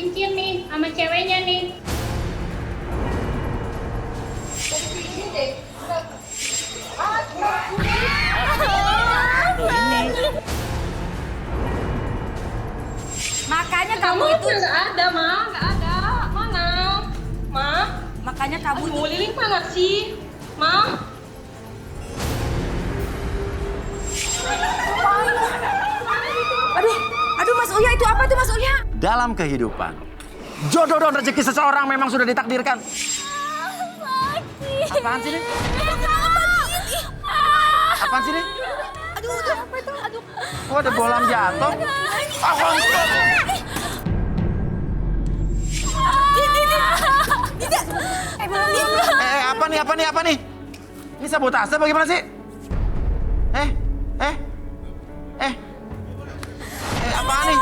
cincin nih sama ceweknya nih. Tuh ini. Makanya kamu itu nggak ada, Ma. Nggak ada. Mana? Ma? makanya kamu Aduh, Liling mana sih? Ma? aduh Mas Uya, itu apa tuh Mas Uya? Dalam kehidupan, jodoh dan rezeki seseorang memang sudah ditakdirkan. Apaan sih ini? Apaan sih ini? Aduh, apa itu? Aduh. Oh, ada bolam jatuh. Apa nih? Ini sabotase bagaimana sih? Apaan nih?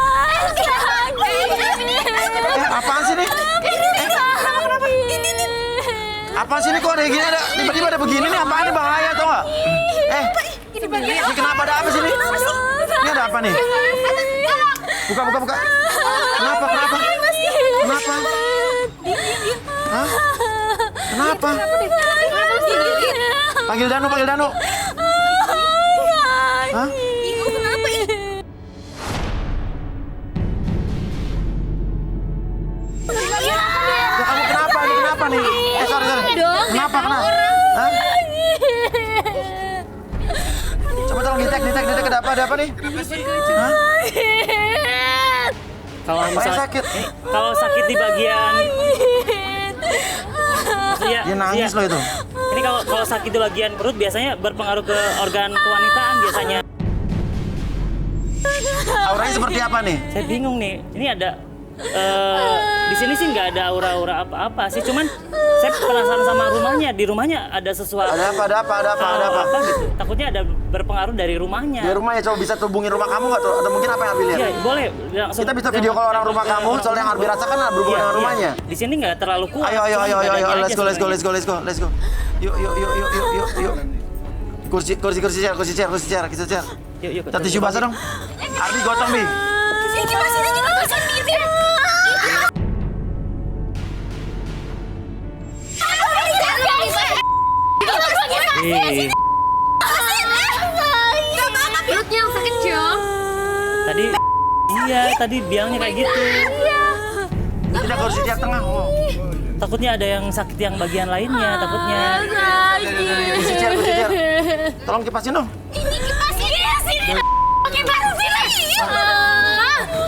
Apaan sih nih? Apaan sih ini kok ada gini, tiba-tiba ada begini nih, apaan nih, bahaya tau gak? Ini kenapa, ada apa sih ini? Ini ada apa nih? Buka. Kenapa? Hah? Kenapa? Panggil Danu. Hah? Ibu kenapa ini? Ya, kamu kenapa? Ini kenapa nih? Sorry. Kenapa? Hah? Coba tolong detek ada apa nih? Hah? Kalau Apanya misal sakit? kalau sakit di bagian maksudnya Dia nangis loh itu. Ini kalau sakit di bagian perut biasanya berpengaruh ke organ kewanitaan biasanya. Auranya seperti apa nih? Saya bingung nih. Ini ada di sini sih nggak ada aura-aura apa-apa sih. Cuman saya penasaran sama rumahnya. Di rumahnya ada sesuatu. Ada apa? Gitu. Takutnya ada berpengaruh dari rumahnya. Di rumah ya, coba bisa hubungin rumah kamu nggak tuh? Atau mungkin apa yang Abi lihat? Iya, boleh. Langsung. Kita bisa video call orang rumah kamu, soalnya yang Abi rasakan berhubungan dengan rumahnya. Di sini nggak terlalu kuat. Ayo, Cuman badannya aja let's go. sebenarnya. Yuk. Kursi chair. Yuk. Kita tisu basah dong. Ardi gotong, Bi. Ini masih juga masih mirip. Ih, Perutnya yang sakit, Jom. tadi bilangnya kayak gitu. Kita kursi chair tengah. Oh. Takutnya ada yang sakit yang bagian lainnya, takutnya. Kursi chair. Tolong kipasin dong. Ini kipasin sini. Kipasin sini.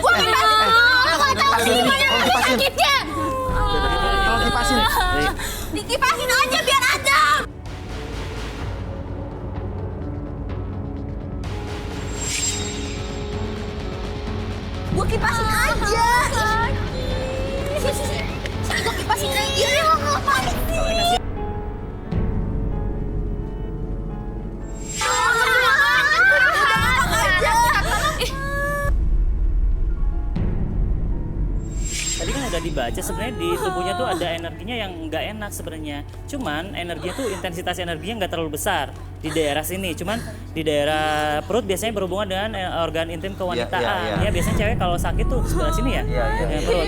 Gua kipasin. Sakitnya. Tolong kipasin. Dikipasin aja biar adem. Gua kipasin aja. Sini, gua kipasin aja. Ngapain sih? Tadi kan udah dibaca sebenarnya di tubuhnya tuh ada energinya yang nggak enak sebenarnya. Cuman energinya tuh intensitas energinya nggak terlalu besar di daerah sini. Cuman di daerah perut biasanya berhubungan dengan organ intim kewanitaan. Iya. Ya biasanya cewek kalau sakit tuh sebelah sini ya. Iya. Perut.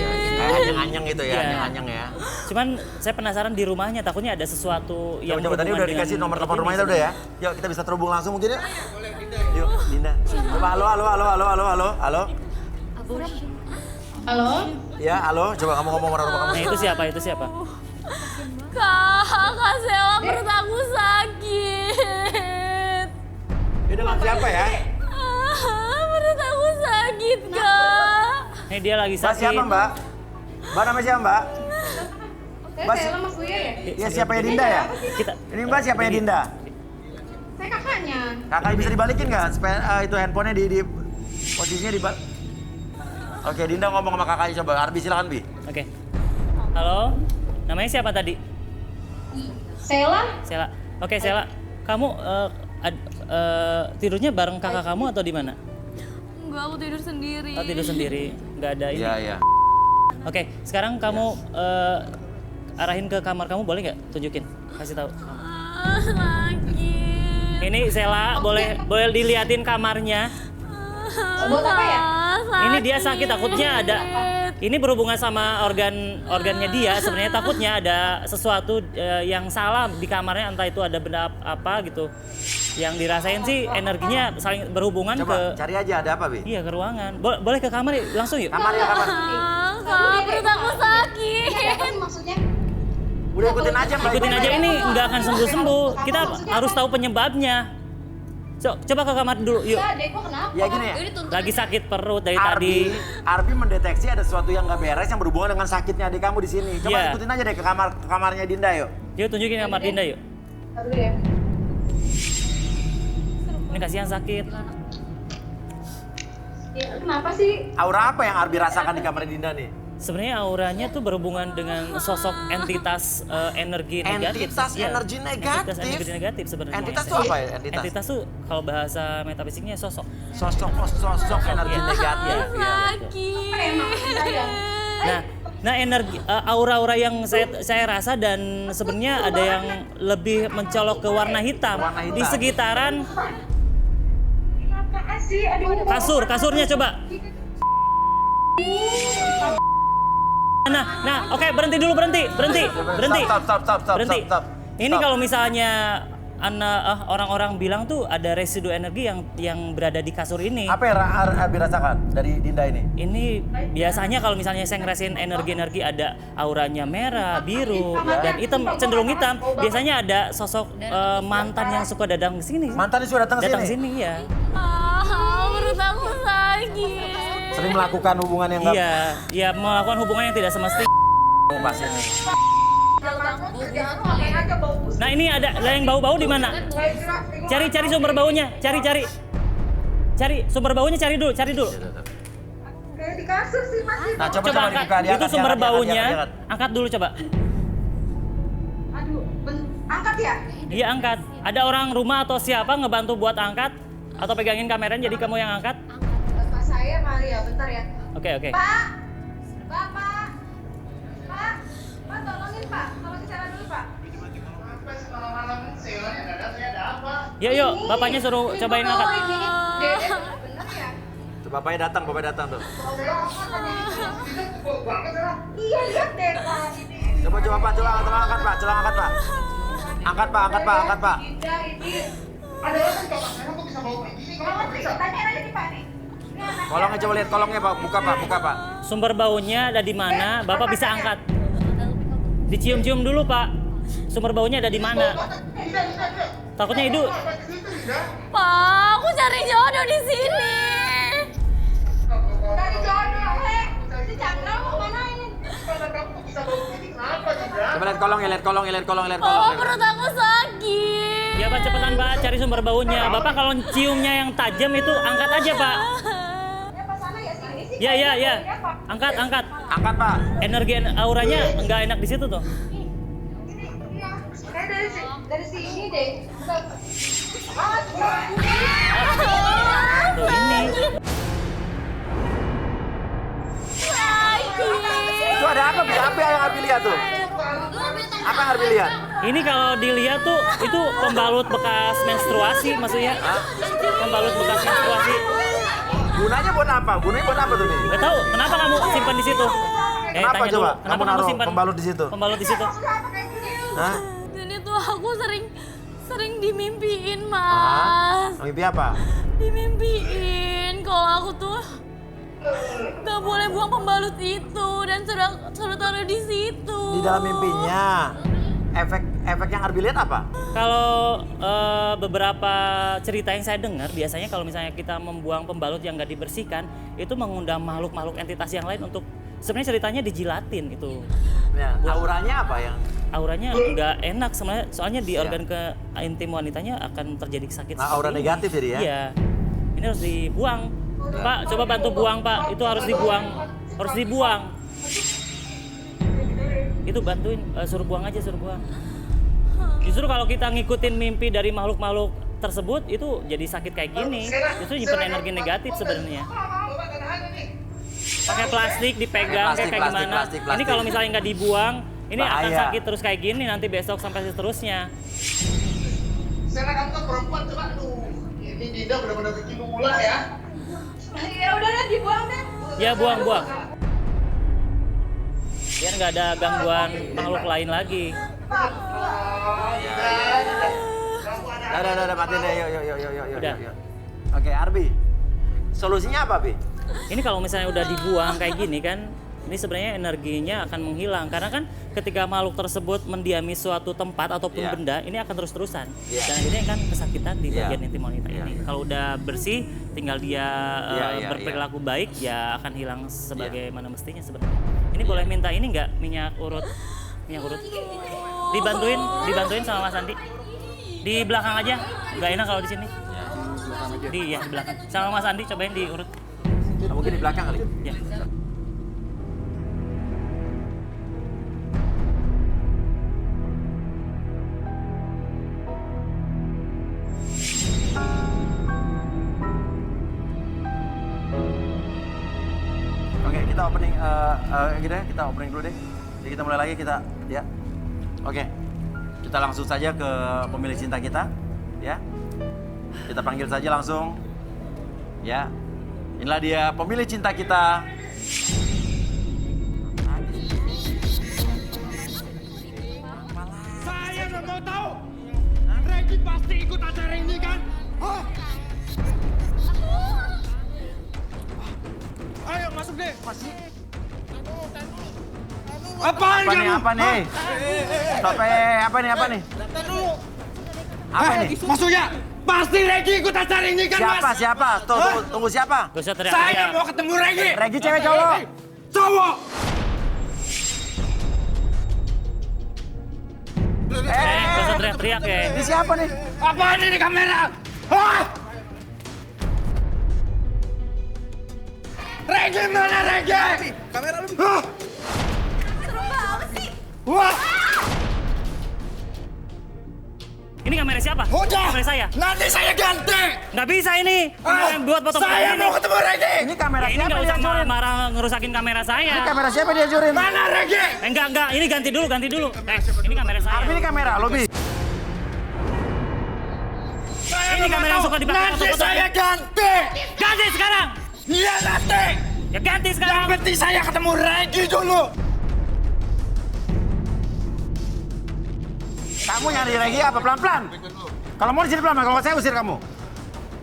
Anyang-anyang gitu ya, Iya. anyang-anyang ya. Cuman saya penasaran di rumahnya, takutnya ada sesuatu yang Coba tadi berhubungan udah dikasih dengan nomor telepon ini rumahnya udah ya. Yuk kita bisa terhubung langsung mungkin ya. Yuk, Dinda. Coba halo. Halo? Ya, halo. Coba kamu ngomong orang rumah kamu. Nah, itu siapa? Kak Sela, perut aku sakit. Ini dengan siapa ya? Perut aku sakit, Kak. Ini dia lagi Mbak sakit. siapa, Mbak? Mbak namanya siapa, Mbak? Saya Mas- Sela Mas Buya ya? Ya, siapanya Dinda ya? Kita Ini Mbak siapanya Dinda? Saya kakaknya. Kakak bisa dibalikin nggak? Itu handphonenya di posisinya di Oke, Dinda ngomong sama kakaknya coba. Arbi silakan, Bi. Oke. Halo. Namanya siapa tadi? Sela? Sela. Oke, Sela. Kamu tidurnya bareng kakak kamu atau di mana? Enggak, aku tidur sendiri. Oh, tidur sendiri. Nggak ada ini. Iya. Oke, sekarang kamu arahin ke kamar kamu, boleh nggak? Tunjukin. Kasih tahu. Sakit. Ini Sela, boleh diliatin kamarnya. Buat apa ya? Ini ini dia sakit, takutnya ada. Ini berhubungan sama organnya dia. Sebenarnya takutnya ada sesuatu yang salah di kamarnya, entah itu ada benda apa gitu. Yang dirasain sih energinya saling berhubungan Coba ke. cari aja ada apa, Bi? Iya, ke ruangan. Boleh ke kamar yuk, langsung yuk. Kamar ya, kamar. Kak, perut aku sakit. Apa maksudnya? Udah ikutin aja, Mbak. Ikutin aja, ini nggak akan sembuh-sembuh. Kita harus tahu penyebabnya. Coba ke kamar dulu, yuk. Enggak, Deko kenapa? Ya gini ya. Lagi sakit perut dari tadi. Arbi mendeteksi ada sesuatu yang nggak beres yang berhubungan dengan sakitnya adik kamu di sini. Coba Iya. ikutin aja deh ke kamarnya Dinda yuk. Yuk tunjukin kamar Dinda yuk. Aduh ya. Ini kasihan sakit. Ya, kenapa sih? Aura apa yang Arbi rasakan di kamar Dinda nih? Sebenarnya auranya tuh berhubungan dengan sosok entitas energi negatif. Entitas Iya, energi negatif? Entitas energi negatif sebenarnya. Entitas tuh apa ya, entitas? Entitas tuh kalau bahasa metafisiknya sosok. Sosok energi Iya. negatif. Iya. Sakit. Emang sayang. Nah energi aura-aura yang saya rasa dan sebenarnya ada yang lebih mencolok ke warna hitam, Warna hitam. di sekitaran Apaan sih? Aduh. kasurnya coba. Nah, oke, berhenti dulu, berhenti. Stop. Berhenti. Ini kalau misalnya orang-orang bilang tuh ada residu energi yang berada di kasur ini. Apa yang Arbi rasakan dari Dinda ini? Ini biasanya kalau misalnya saya ngerasain energi-energi ada auranya merah, biru, dan hitam, cenderung hitam. Biasanya ada sosok mantan yang suka datang ke sini. Mantannya sudah datang Datang ke sini sini? ya. Perut aku sakit. Sering melakukan hubungan yang nggak Iya, melakukan hubungan yang tidak semestinya. pas ini. Nah ini ada yang bau-bau di mana? Cari sumber baunya, cari sumber baunya, cari dulu. Kayak di kasur sih masih. Nah, coba Coba dibuka, angkat, itu sumber baunya, diangkat. angkat dulu coba. Aduh, angkat ya? Iya angkat. Ada orang rumah atau siapa ngebantu buat angkat? Atau pegangin kameranya jadi kamu yang angkat? Bapak saya kali ya, bentar ya. Oke. Pak, Bapak, Pak, tolongin Pak, tolongin Sarah dulu Pak. Yuk, bapaknya suruh cobain angkat. Dede, bener ya? Tuh bapaknya datang tuh. Iya, lihat deh Pak. Coba Pak, angkat Pak. Angkat Pak. Dinda, ini. Ada orang Bapak saya kok bisa bawa kayak gini? Kalau tanya aja nih Pak nih. Kolongnya coba lihat kolongnya Pak, buka Pak. Sumber baunya ada di mana? Bapak bisa angkat. Dicium-cium dulu Pak. Sumber baunya ada di mana? Takutnya hidup. Pak, aku cari jodoh di sini. Dari jodoh, si Chandra mau mana ini? Coba lihat kolongnya. Oh, perut aku sakit. Ya Pak, cepetan Pak, cari sumber baunya. Bapak kalau ciumnya yang tajam itu angkat aja Pak. Ya pas sana ya sini sih. Ya. Angkat. Angkat Pak. Energi auranya nggak enak di situ tuh. Iya. Kayak dari sini deh. Tuh ini. Itu ada apa? Apa yang Arbi lihat tuh? Apa yang Arbi lihat? Ini kalau dilihat tuh itu pembalut bekas menstruasi maksudnya. Pembalut bekas menstruasi. Gunanya buat apa tuh nih? Gak tahu kenapa kamu simpan di situ? Kenapa tanya coba? dulu. Kamu Kenapa kamu naruh simpan pembalut di situ? Pembalut di situ. Hah? Ini tuh aku sering dimimpiin, Mas. Mimpi apa? Dimimpiin kalau aku tuh gak boleh buang pembalut itu dan suruh taruh di situ. Di dalam mimpinya. Efek yang Arbi lihat apa? Kalau beberapa cerita yang saya dengar, biasanya kalau misalnya kita membuang pembalut yang nggak dibersihkan, itu mengundang makhluk-makhluk entitas yang lain untuk sebenarnya ceritanya dijilatin itu. Ya, auranya apa yang? Auranya nggak enak sebenarnya, soalnya di Iya. organ ke intim wanitanya akan terjadi sakit. Nah, aura seperti ini. negatif jadi ya? Iya. Ini harus dibuang. Pak, coba bantu buang Pak. Itu harus dibuang. Harus dibuang. Itu bantuin, suruh buang aja, suruh buang. Justru kalau kita ngikutin mimpi dari makhluk-makhluk tersebut, itu jadi sakit kayak gini. Justru nyimpen energi negatif sebenarnya. Pakai plastik, dipegang kayak gimana. Plastik. Ini kalau misalnya nggak dibuang, ini akan Bahaya. sakit terus kayak gini nanti besok sampai seterusnya. Sarah kamu kan perempuan coba aduh ini Dinda benar-benar bikin ulah ya. Ya udah deh dibuang deh. Ya buang. Biar nggak ada gangguan makhluk lain lagi. Udah, matiin deh, yuk. Udah. Oke, Arbi. Solusinya apa, Bi? Ini kalau misalnya udah dibuang kayak gini kan, ini sebenarnya energinya akan menghilang. Karena kan ketika makhluk tersebut mendiami suatu tempat ataupun Iya. benda, ini akan terus-terusan. Iya. Dan akhirnya kan kesakitan di Iya. bagian intim wanita Iya. ini. Kalau udah bersih, tinggal dia Iya. berperilaku baik, ya akan hilang sebagaimana mestinya sebenarnya. Ini boleh minta ini nggak, minyak urut? Dibantuin sama Mas Andi. Di belakang aja, nggak enak kalau di sini. Di belakang. Sama Mas Andi cobain diurut. Mungkin di belakang kali. Ya. Oke, kita opening kita opening dulu deh. Jadi kita mulai lagi ya. Oke. Kita langsung saja ke pemilik cinta kita, ya. Kita panggil saja langsung. Ya. Inilah dia pemilik cinta kita. Saya nggak mau tahu. Regi pasti ikut acara ini kan? Hah? Ayo masuk deh. Apaan Apa nih? kamu? Apa nih? Stop, apa nih? Apa nih? Maksudnya pasti Regi ikut acara ini kan, Mas? Siapa? Tunggu siapa? Gak usah Saya teriak-teriak. mau ketemu Regi. Regi cewek cowok? Cowok. Gak usah teriak-teriak ya. Ini siapa nih? Apaan ini kamera? Hah? Regi mana Regi? Kamera lu. Hah? Serem banget sih. Wah, Ini kamera siapa? udah. Kamera saya. Nanti saya ganti. Nggak bisa ini. Ah, Buat foto-foto saya ini. mau ketemu Regi. Ini kamera Ini siapa nggak dia usah hancurin? marah-marah ngerusakin kamera saya. Ini kamera siapa dia hancurin? Mana Regi? Enggak. Ini ganti dulu. Ini kamera saya. Arbi ini kamera, lo Bi. Saya Ini nggak kamera mau yang suka tahu. dipakai Nanti foto-foto. saya ganti. Ganti sekarang. Iya nanti. Ya ganti Yang sekarang. penting saya ketemu Regi dulu. Kamu nyari Regi apa? Pelan-pelan. Kalau mau di sini pelan-pelan, kalau nggak saya usir kamu.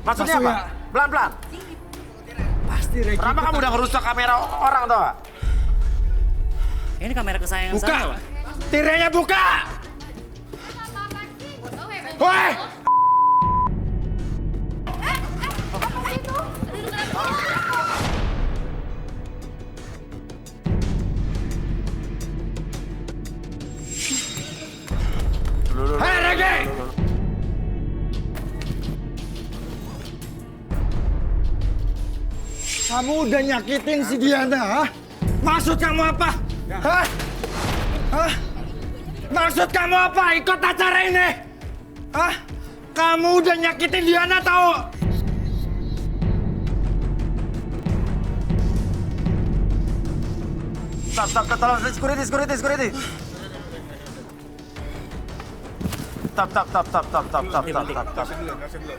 Maksudnya apa? Maksudnya- Pelan-pelan. Pasti Regi. Pertama kamu udah ngerusak kamera orang tau gak? Ini kamera kesayangan Buka. saya, Pak. Tirainya buka. Woi. Hei Regi. Kamu udah nyakitin si Diana, ha? Maksud kamu apa? Hah? Hah? Maksud kamu apa? Ikut acara ini? Hah? Kamu udah nyakitin Diana tahu? Stop, tolong, security. Stop.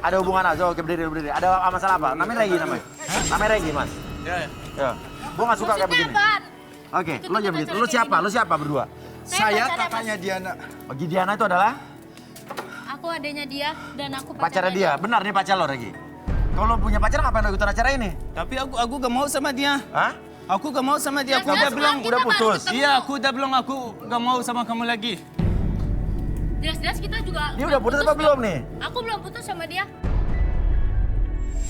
Ada hubungan aja, oke berdiri. Ada masalah apa? Namanya Regi, Mas. Ya. Gua nggak suka kayak begini. Oke, lo jangan begitu. Lo siapa berdua? Saya kakaknya Diana. Oh, Diana itu adalah Aku adanya dia dan aku pacarnya dia. Benar nih pacar lo, Regi. Kalau lo punya pacar ngapain lo ikutan acara ini? Tapi aku gak mau sama dia. Hah? Aku gak mau sama dia. Aku udah bilang udah putus. Iya, aku udah bilang aku gak mau sama kamu lagi. Jelas-jelas kita juga. Dia udah putus apa belum nih? Aku belum putus sama dia.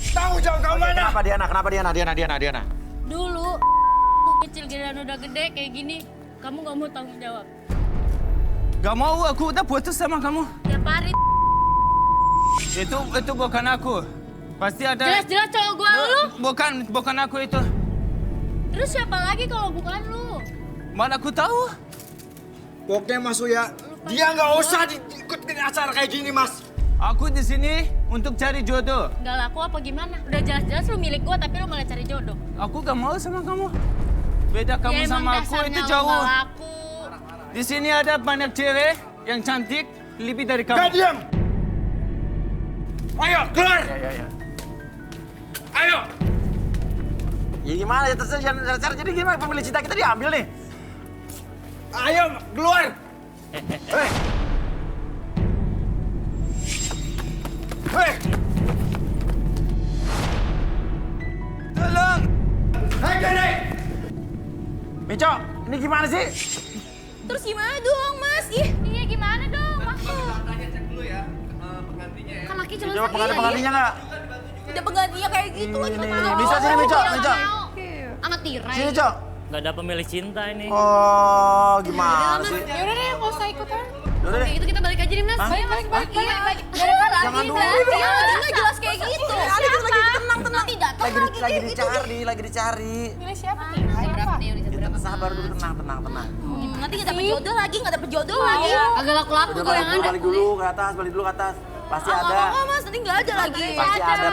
Tahu jauh kamu mana? Kenapa Diana? Dulu aku kecil dan udah gede kayak gini, kamu gak mau tanggung jawab. Gak mau, aku udah putus sama kamu. Tiap hari Itu bukan aku. Pasti ada. jelas-jelas cowok gua lu. Bukan aku itu. Terus siapa lagi kalau bukan lu? Mana aku tahu? Pokoknya Mas Uya, dia nggak usah ikutin acara kayak gini, Mas. Aku di sini untuk cari jodoh. Gak laku apa gimana? Udah jelas-jelas lu milik gua tapi lu malah cari jodoh. Aku gak mau sama kamu. Beda kamu Ya, emang sama aku dasarnya itu lu jauh. gak laku. Di sini ada banyak cewek yang cantik lebih dari kamu. Gak diam. Ayo keluar. Ya. Ayo. gimana ya terserah jangan cara jadi gimana pemilik cinta kita diambil nih. Ayo, keluar. Hei. Hei. Tolong. Hei, Gede. Mico, ini gimana sih? Terus gimana dong, Mas? Iya, gimana dong? Kan laki cuma Coba penggantinya nggak? Udah penggantinya kayak gitu lagi. Bisa sini, Mico, Mico. Anak tirai. Sini, Cok. Nggak ada pemilik cinta ini. Oh, gimana sih? Yaudah deh, nggak usah ikutan. Yaudah deh. Kayak gitu kita balik aja nih, Mas. Balik. Iya, balik. Jangan dulu. Iya, nggak jelas kayak gitu. Ada gitu lagi tenang. Nanti datang Lagi dicari. Milih siapa nih? Berapa nih? Udah Kita sabar dulu, tenang. Nanti nggak dapet jodoh lagi, Agak laku-laku Udah gue yang ada. balik dulu ke atas. Pasti ada. Enggak, Mas. Nanti nggak ada lagi. Pasti ada.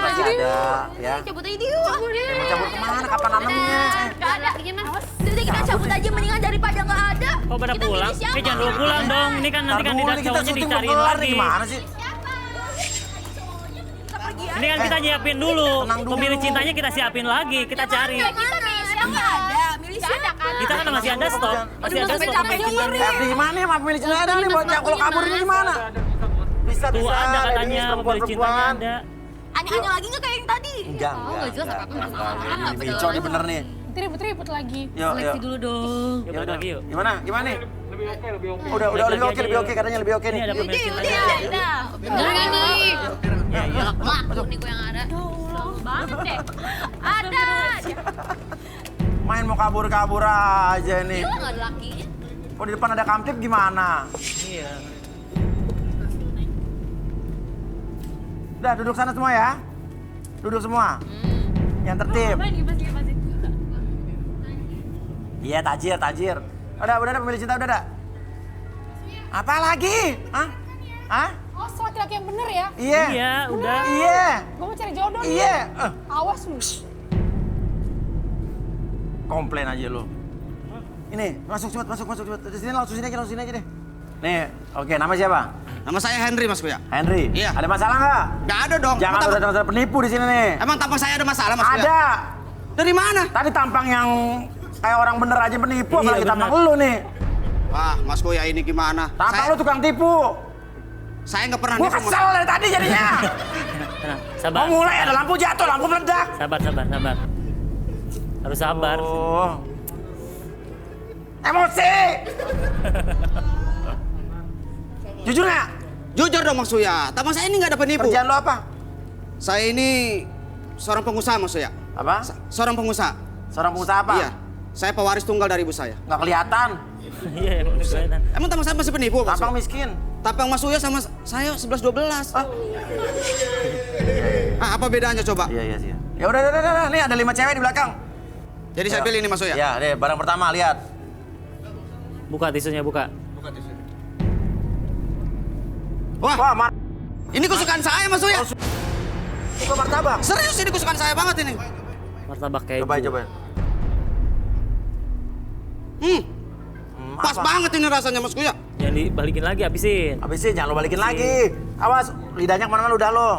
Ya. Cabut aja yuk. Mau cabut kemana? Kapan nanamnya? Nggak ada. Gimana? Udah kita cabut aja mendingan daripada nggak ada. Kok pada Kita pulang? milih siapa? Jangan dulu pulang dong. Ini kan nanti Ntar kandidat dulu, kita cowoknya syuting dicariin belum kelar nih, lagi. gimana sih? Ini kan kita nyiapin dulu. Tenang dulu. Pemilik cintanya kita siapin lagi. Kita cari. Kita milih siapa? Nggak ada. Milih siapa? Kita kan masih ada stok. Masih ada stok pemilik cintanya. Di mana ya pemilik cinta ada nih? Bocah kalau kabur ini gimana? Bisa. Tuh ada katanya Ini pemilik cintanya ada. Aneh-aneh lagi nggak kayak yang tadi? Enggak. Nggak jelas apa-apa. Ini Mico nih bener nih. Ribut lagi. Yuk. Dulu dong. Yuk balik lagi yuk. Gimana nih? Udah lebih oke katanya lebih oke Ini nih. ada pemilik cintanya. Bener nggak nih? Ya, ya. Laku nih gue yang ada. Banget deh. Ada. Main mau kabur aja nih. Gila nggak ada lakinya? Kok di depan ada kamtip gimana? Iya. Udah duduk sana semua ya. Duduk semua. Yang tertib. Iya, tajir. Udah ada pemilik cinta udah ada. Apa lagi? Hah? Oh, laki-laki yang bener ya? Iya. Iya, udah. Iya. Gue mau cari jodoh nih. Iya. Awas lu. Komplain aja lu. Ini, masuk cepat. Di sini langsung sini aja deh. Nih, oke, nama siapa? Nama saya Henry, Mas Kuya. Henry. Iya. Ada masalah nggak? Nggak ada dong. Jangan ada penipu di sini nih. Emang tampang saya ada masalah, Mas Kuya? Ada. Dari mana? Tadi tampang yang kayak orang bener aja penipu, Iya, apalagi bener. tampang lu nih. Wah, Mas Kuya ini gimana? Tampang lu tukang tipu. Saya nggak pernah Gua nipu, Mas. kesel dari tadi jadinya. Tenang, sabar. Mau mulai ada lampu jatuh, lampu meledak. Sabar. Harus sabar. Oh. Emosi. Jujur nggak? Jujur dong, Mas Kuya. Tampang saya ini nggak ada penipu. Kerjaan lu apa? Saya ini seorang pengusaha, Mas Kuya. Apa? Seorang pengusaha. Seorang pengusaha apa? Iya. Saya pewaris tunggal dari ibu saya. Nggak kelihatan. Iya, emang kelihatan. Emang tampang saya masih penipu, Mas? Tampang miskin. Tampang Mas Kuya sama saya 11-12. Apa bedanya coba? Iya sih. Ya udah. Nih ada 5 cewek di belakang. Jadi saya pilih ini, Mas Kuya. Ya, deh barang pertama lihat. Buka tisunya, buka. Wah, ini kesukaan saya, Mas Kuya. Suka martabak. Serius, ini kesukaan saya banget ini. Martabak keju. Coba. Pas apa? banget ini rasanya, Mas Kuya. Jangan dibalikin lagi, habisin. Habisin, jangan lo balikin lagi. Awas, lidahnya kemana-mana udah lo.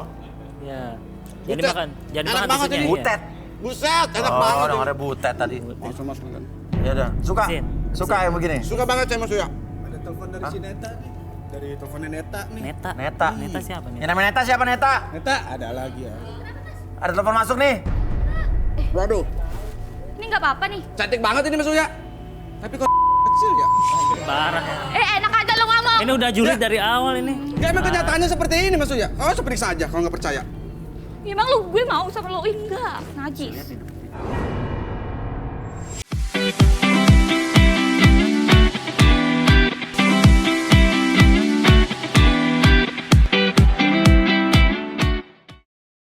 Ya. Jangan Butet. dimakan. Jangan Enak dimakan banget tisunya. ini. iya. Butet. Buset, enak Oh, banget. udah ada butet tadi. Langsung masukkan. Ya udah, suka. Habisin. Suka yang begini. Suka banget saya, Mas Kuya. Ada telepon dari si Neta nih. Dari teleponnya Neta nih. Neta. Neta. Neta siapa nih? Yang namanya Neta siapa Neta? Neta ada lagi ya. Ada telepon masuk nih. Waduh, Ini nggak apa-apa nih. cantik banget ini, Mas Kuya. Tapi kok kecil ya? Parah. Enak aja lo ngomong. Ini udah julid dari awal ini. Gak emang kenyataannya seperti ini, Mas Kuya. Oh, seperti saja kalau nggak percaya. Emang gue mau sama lo? Enggak, najis.